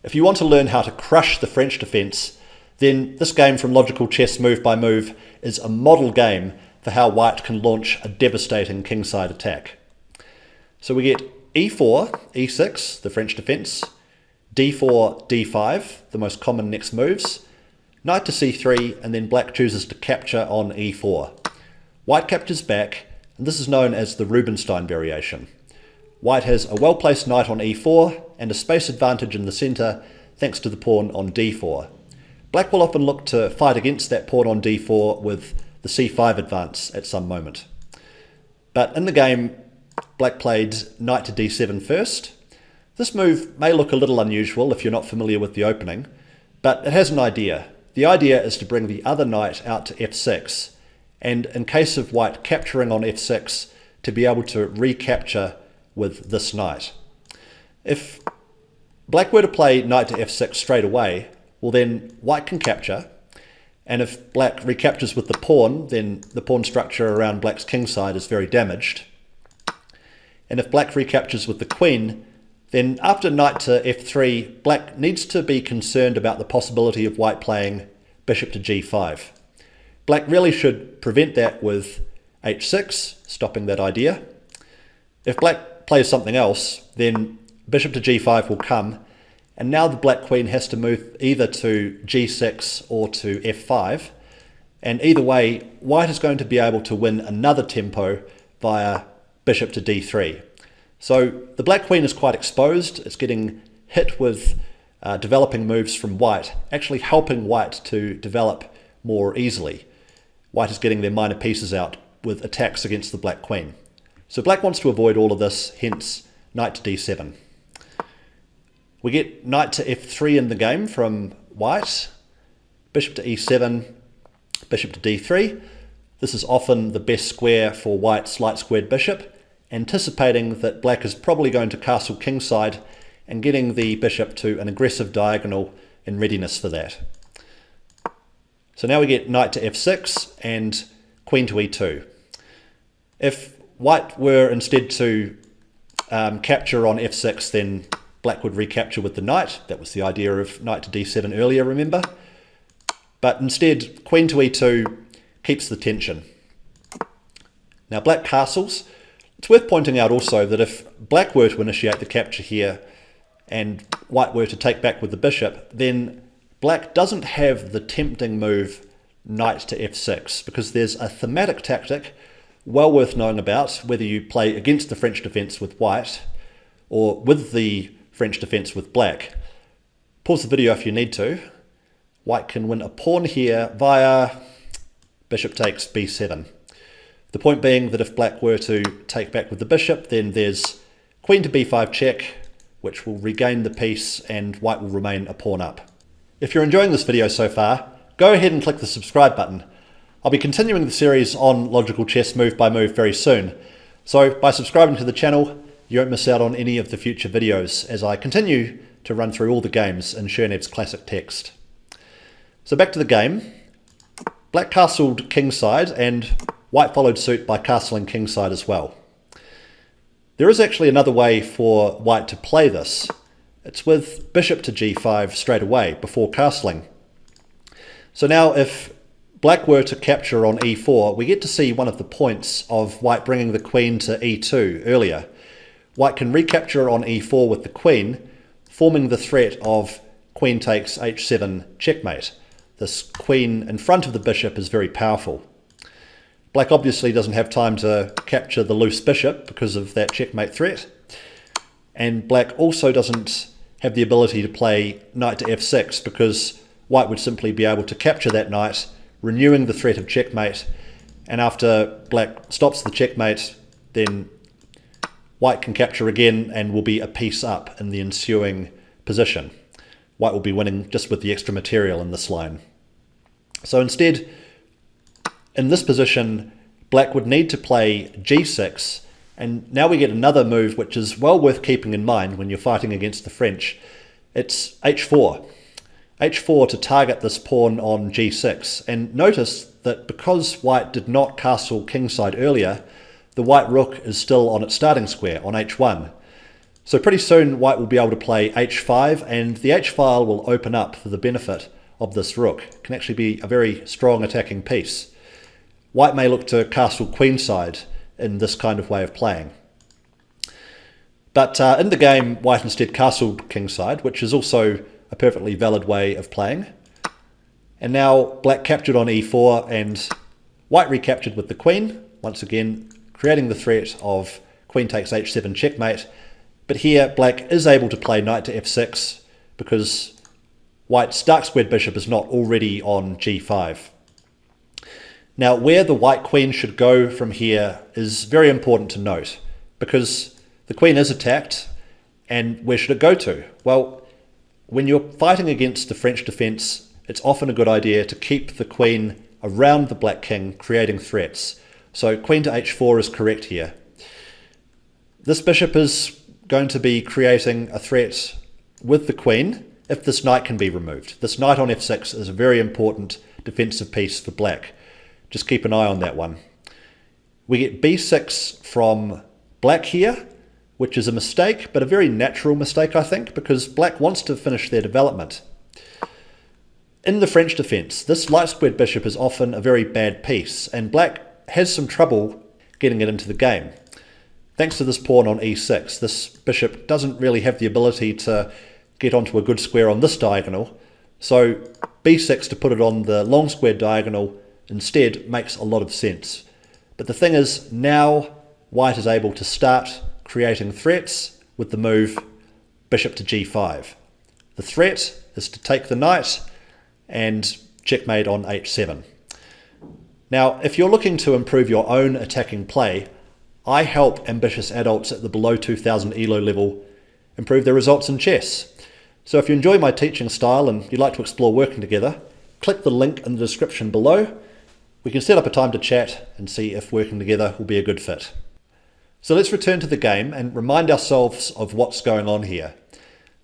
If you want to learn how to crush the French defence, then this game from Logical Chess Move by Move is a model game for how white can launch a devastating kingside attack. So we get e4, e6, the French defence, d4, d5, the most common next moves, knight to c3, and then black chooses to capture on e4. White captures back, and this is known as the Rubinstein variation. White has a well-placed knight on e4 and a space advantage in the centre thanks to the pawn on d4. Black will often look to fight against that pawn on d4 with the c5 advance at some moment. But in the game, black played knight to d7 first. This move may look a little unusual if you're not familiar with the opening, but it has an idea. The idea is to bring the other knight out to f6, and in case of white capturing on f6, to be able to recapture with this knight. If black were to play knight to f6 straight away, well then white can capture, and if black recaptures with the pawn, then the pawn structure around black's kingside is very damaged. And if black recaptures with the queen, then after knight to f3, black needs to be concerned about the possibility of white playing bishop to g5. Black really should prevent that with h6, stopping that idea. If black plays something else, then bishop to g5 will come, and now the black queen has to move either to g6 or to f5, and either way, white is going to be able to win another tempo via bishop to d3. So the black queen is quite exposed. It's getting hit with developing moves from white, actually helping white to develop more easily. White is getting their minor pieces out with attacks against the black queen. So black wants to avoid all of this, hence knight to d7. We get knight to f3 in the game from white, bishop to e7, bishop to d3. This is often the best square for white's light squared bishop, anticipating that black is probably going to castle kingside and getting the bishop to an aggressive diagonal in readiness for that. So now we get knight to f6 and queen to e2. If white were instead to capture on f6, then black would recapture with the knight. That was the idea of knight to d7 earlier, remember? But instead, queen to e2 keeps the tension. Now black castles. It's worth pointing out also that if black were to initiate the capture here and white were to take back with the bishop, then black doesn't have the tempting move knight to f6, because there's a thematic tactic well worth knowing about, whether you play against the French defence with white or with the French defence with black. Pause the video if you need to. White can win a pawn here via bishop takes b7. The point being that if black were to take back with the bishop, then there's queen to b5 check, which will regain the piece and white will remain a pawn up. If you're enjoying this video so far, go ahead and click the subscribe button. I'll be continuing the series on Logical Chess Move by Move very soon, so by subscribing to the channel, you won't miss out on any of the future videos as I continue to run through all the games in Chernev's classic text. So back to the game. Black castled kingside and white followed suit by castling kingside as well. There is actually another way for white to play this. It's with bishop to g5 straight away before castling. So now if black were to capture on e4, we get to see one of the points of white bringing the queen to e2 earlier. White can recapture on e4 with the queen, forming the threat of queen takes h7 checkmate. This queen in front of the bishop is very powerful. Black obviously doesn't have time to capture the loose bishop because of that checkmate threat. And black also doesn't have the ability to play knight to f6 because white would simply be able to capture that knight, renewing the threat of checkmate. And after black stops the checkmate, then white can capture again and will be a piece up in the ensuing position. White will be winning just with the extra material in this line. So instead, in this position, black would need to play g6, and now we get another move which is well worth keeping in mind when you're fighting against the French. It's h4. h4 to target this pawn on g6, and notice that because white did not castle kingside earlier, the white rook is still on its starting square on h1. So pretty soon white will be able to play h5, and the h-file will open up for the benefit of this rook. It can actually be a very strong attacking piece. White may look to castle queenside in this kind of way of playing. But in the game, white instead castled kingside, which is also a perfectly valid way of playing. And now black captured on e4 and white recaptured with the queen, once again creating the threat of queen takes h7 checkmate. But here black is able to play knight to f6 because white's dark squared bishop is not already on g5. Now where the white queen should go from here is very important to note, because the queen is attacked, and where should it go to? Well, when you're fighting against the French defence, it's often a good idea to keep the queen around the black king, creating threats. So queen to h4 is correct here. This bishop is going to be creating a threat with the queen if this knight can be removed. This knight on f6 is a very important defensive piece for black. Just keep an eye on that one. We get b6 from black here, which is a mistake, but a very natural mistake, I think, because black wants to finish their development. In the French defence, this light squared bishop is often a very bad piece, and black has some trouble getting it into the game. Thanks to this pawn on e6, this bishop doesn't really have the ability to get onto a good square on this diagonal, so b6 to put it on the long squared diagonal instead makes a lot of sense. But the thing is, now white is able to start creating threats with the move bishop to g5. The threat is to take the knight and checkmate on h7. Now, if you're looking to improve your own attacking play, I help ambitious adults at the below 2000 ELO level improve their results in chess. So if you enjoy my teaching style and you'd like to explore working together, click the link in the description below. We can set up a time to chat and see if working together will be a good fit. So let's return to the game and remind ourselves of what's going on here.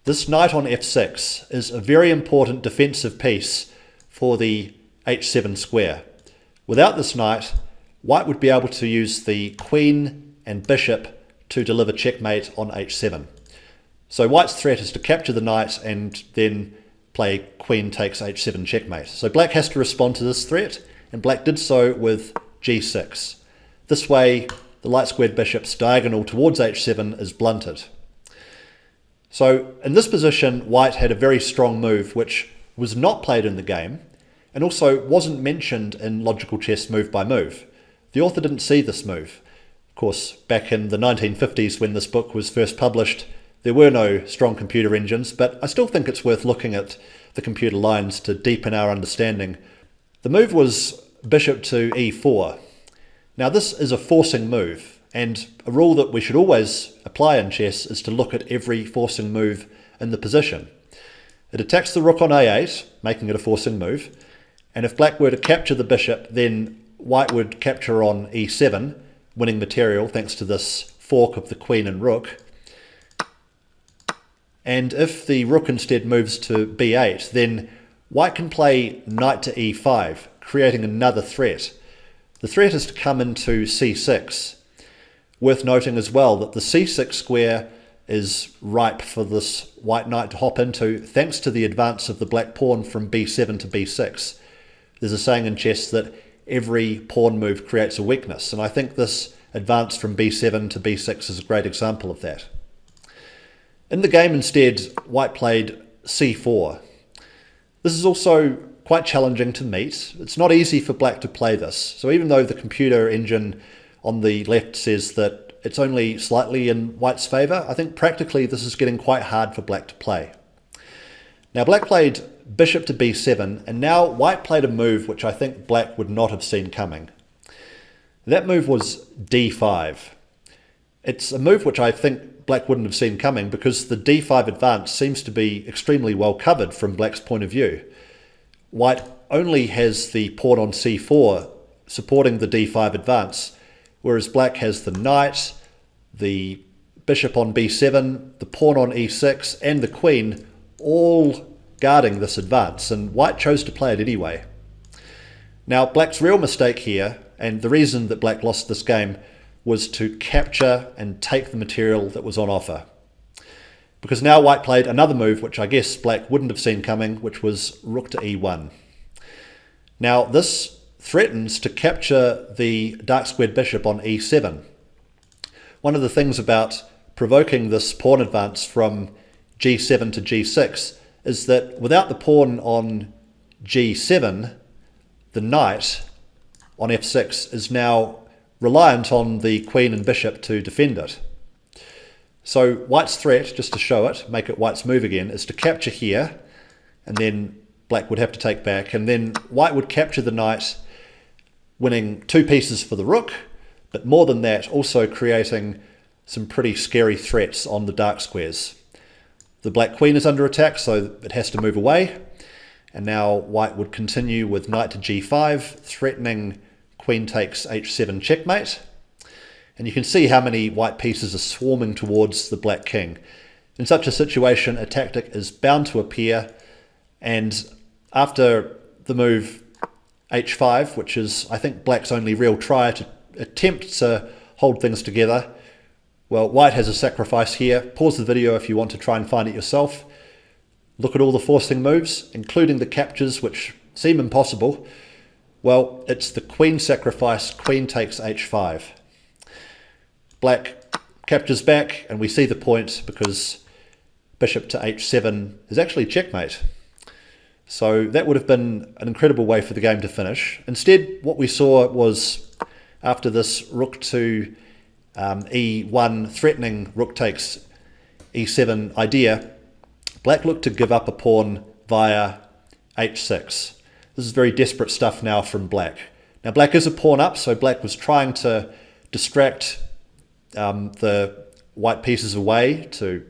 This knight on f6 is a very important defensive piece for the h7 square. Without this knight, white would be able to use the queen and bishop to deliver checkmate on h7. So white's threat is to capture the knight and then play queen takes h7 checkmate. So black has to respond to this threat, and black did so with g6. This way, the light squared bishop's diagonal towards h7 is blunted. So in this position, white had a very strong move which was not played in the game and also wasn't mentioned in Logical Chess Move by Move. The author didn't see this move. Of course, back in the 1950s when this book was first published, there were no strong computer engines, but I still think it's worth looking at the computer lines to deepen our understanding. The move was bishop to e4. Now this is a forcing move, and a rule that we should always apply in chess is to look at every forcing move in the position. It attacks the rook on a8, making it a forcing move, and if black were to capture the bishop, then white would capture on e7, winning material thanks to this fork of the queen and rook. And if the rook instead moves to b8, then white can play knight to e5, creating another threat. The threat is to come into c6. Worth noting as well that the c6 square is ripe for this white knight to hop into thanks to the advance of the black pawn from b7 to b6. There's a saying in chess that every pawn move creates a weakness, and I think this advance from b7 to b6 is a great example of that. In the game instead, white played c4. This is also quite challenging to meet. It's not easy for black to play this, so even though the computer engine on the left says that it's only slightly in white's favour, I think practically this is getting quite hard for black to play. Now black played bishop to b7, and now white played a move which I think black would not have seen coming. That move was d5. It's a move which I think black wouldn't have seen coming because the d5 advance seems to be extremely well covered from black's point of view. White only has the pawn on c4 supporting the d5 advance, whereas black has the knight, the bishop on b7, the pawn on e6, and the queen all guarding this advance, and white chose to play it anyway. Now, black's real mistake here, and the reason that black lost this game, was to capture and take the material that was on offer. because now white played another move which I guess black wouldn't have seen coming, which was rook to e1. Now this threatens to capture the dark squared bishop on e7. One of the things about provoking this pawn advance from g7 to g6 is that without the pawn on g7, the knight on f6 is now reliant on the queen and bishop to defend it. So white's threat, just to show it, make it white's move again, is to capture here, and then black would have to take back, and then white would capture the knight, winning 2 pieces for the rook, but more than that, also creating some pretty scary threats on the dark squares. The black queen is under attack, so it has to move away, and now white would continue with knight to g5, threatening queen takes h7 checkmate. And you can see how many white pieces are swarming towards the black king. In such a situation, a tactic is bound to appear, and after the move h5, which is, I think, black's only real try to attempt to hold things together, well, white has a sacrifice here. Pause the video if you want to try and find it yourself. Look at all the forcing moves, including the captures, which seem impossible. Well, it's the queen sacrifice, queen takes h5. Black captures back, and we see the point because bishop to h7 is actually checkmate. So that would have been an incredible way for the game to finish. Instead, what we saw was, after this rook to e1 threatening rook takes e7 idea, black looked to give up a pawn via h6. This is very desperate stuff now from black. Now black is a pawn up, so black was trying to distract the white pieces away to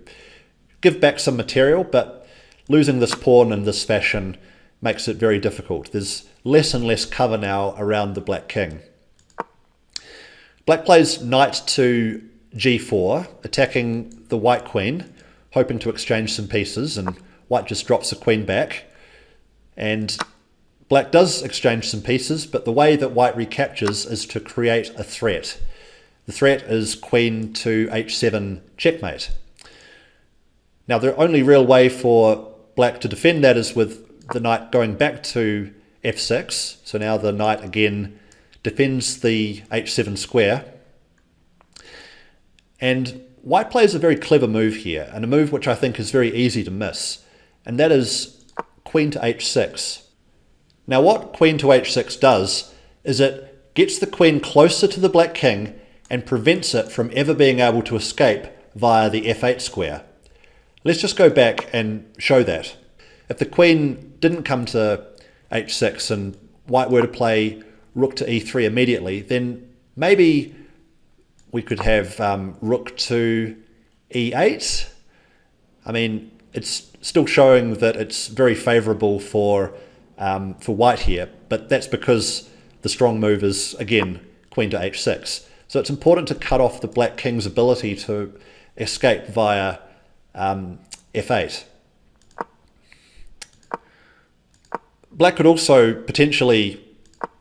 give back some material, but losing this pawn in this fashion makes it very difficult. There's less and less cover now around the black king. Black plays knight to g4, attacking the white queen, hoping to exchange some pieces, and white just drops the queen back. And black does exchange some pieces, but the way that white recaptures is to create a threat. The threat is queen to h7 checkmate. Now the only real way for black to defend that is with the knight going back to f6. So now the knight again defends the h7 square. And white plays a very clever move here, and a move which I think is very easy to miss, and that is queen to h6. Now what queen to h6 does is it gets the queen closer to the black king and prevents it from ever being able to escape via the f8 square. Let's just go back and show that. If the queen didn't come to h6 and white were to play rook to e3 immediately, then maybe we could have rook to e8. I mean, it's still showing that it's very favourable for white here, but that's because the strong move is, again, queen to h6. So it's important to cut off the black king's ability to escape via f8. Black could also potentially,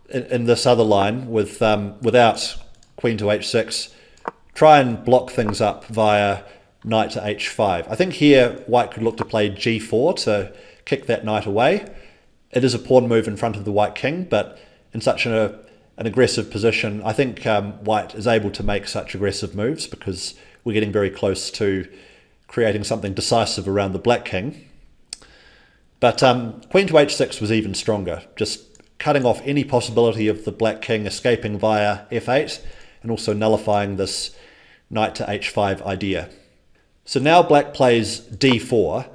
in this other line, with without queen to h6, try and block things up via knight to h5. I think here white could look to play g4 to kick that knight away. It is a pawn move in front of the white king, but in such an aggressive position, I think white is able to make such aggressive moves because we're getting very close to creating something decisive around the black king. But queen to h6 was even stronger, just cutting off any possibility of the black king escaping via f8 and also nullifying this knight to h5 idea. So now black plays d4.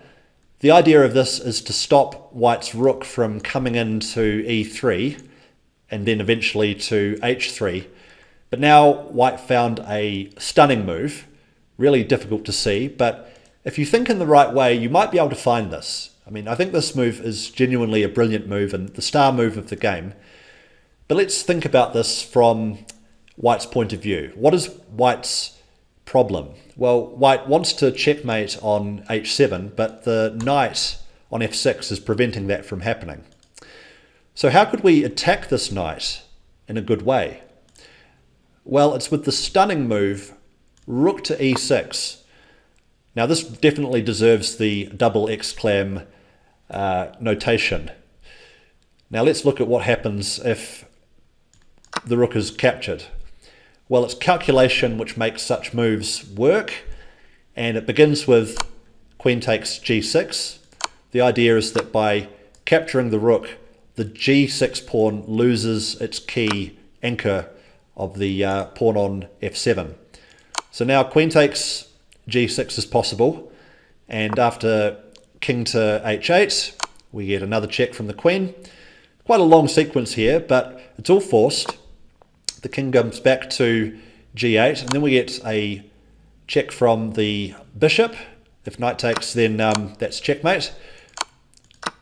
The idea of this is to stop white's rook from coming into e3 and then eventually to h3. But now white found a stunning move, really difficult to see, but if you think in the right way, you might be able to find this. I mean, I think this move is genuinely a brilliant move and the star move of the game. But let's think about this from white's point of view. What is white's problem? Well, white wants to checkmate on h7, but the knight on f6 is preventing that from happening. So how could we attack this knight in a good way? Well, it's with the stunning move rook to e6. Now this definitely deserves the double exclam notation. Now let's look at what happens if the rook is captured. Well, it's calculation which makes such moves work, and it begins with queen takes g6. The idea is that by capturing the rook, the g6 pawn loses its key anchor of the pawn on f7. So now queen takes g6 is possible, and after king to h8, we get another check from the queen. Quite a long sequence here, but it's all forced. The king comes back to g8, and then we get a check from the bishop. If knight takes, then that's checkmate.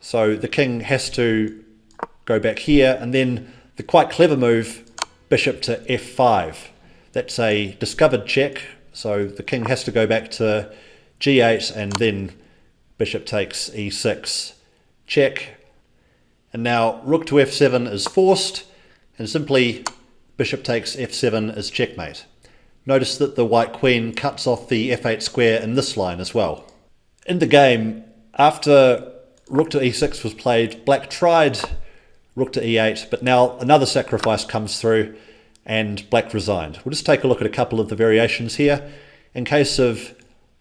So the king has to go back here, and then the quite clever move, bishop to f5. That's a discovered check, so the king has to go back to g8, and then bishop takes e6, check. And now rook to f7 is forced, and simply bishop takes f7 is checkmate. Notice that the white queen cuts off the f8 square in this line as well. In the game, after rook to e6 was played, black tried rook to e8, but now another sacrifice comes through and black resigned. We'll just take a look at a couple of the variations here. In case of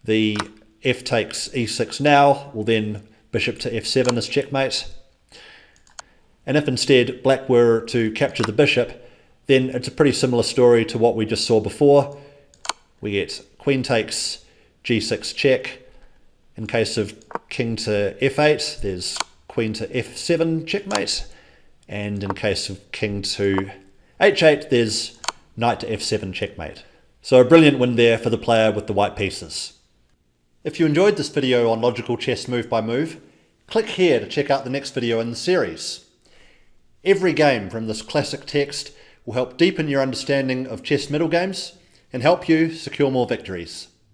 the f takes e6 now, well then bishop to f7 is checkmate. And if instead black were to capture the bishop, then it's a pretty similar story to what we just saw before. We get queen takes g6 check. In case of king to f8, there's queen to f7 checkmate. And in case of king to h8, there's knight to f7 checkmate. So a brilliant win there for the player with the white pieces. If you enjoyed this video on logical chess move by move, click here to check out the next video in the series. Every game from this classic text will help deepen your understanding of chess middle games and help you secure more victories.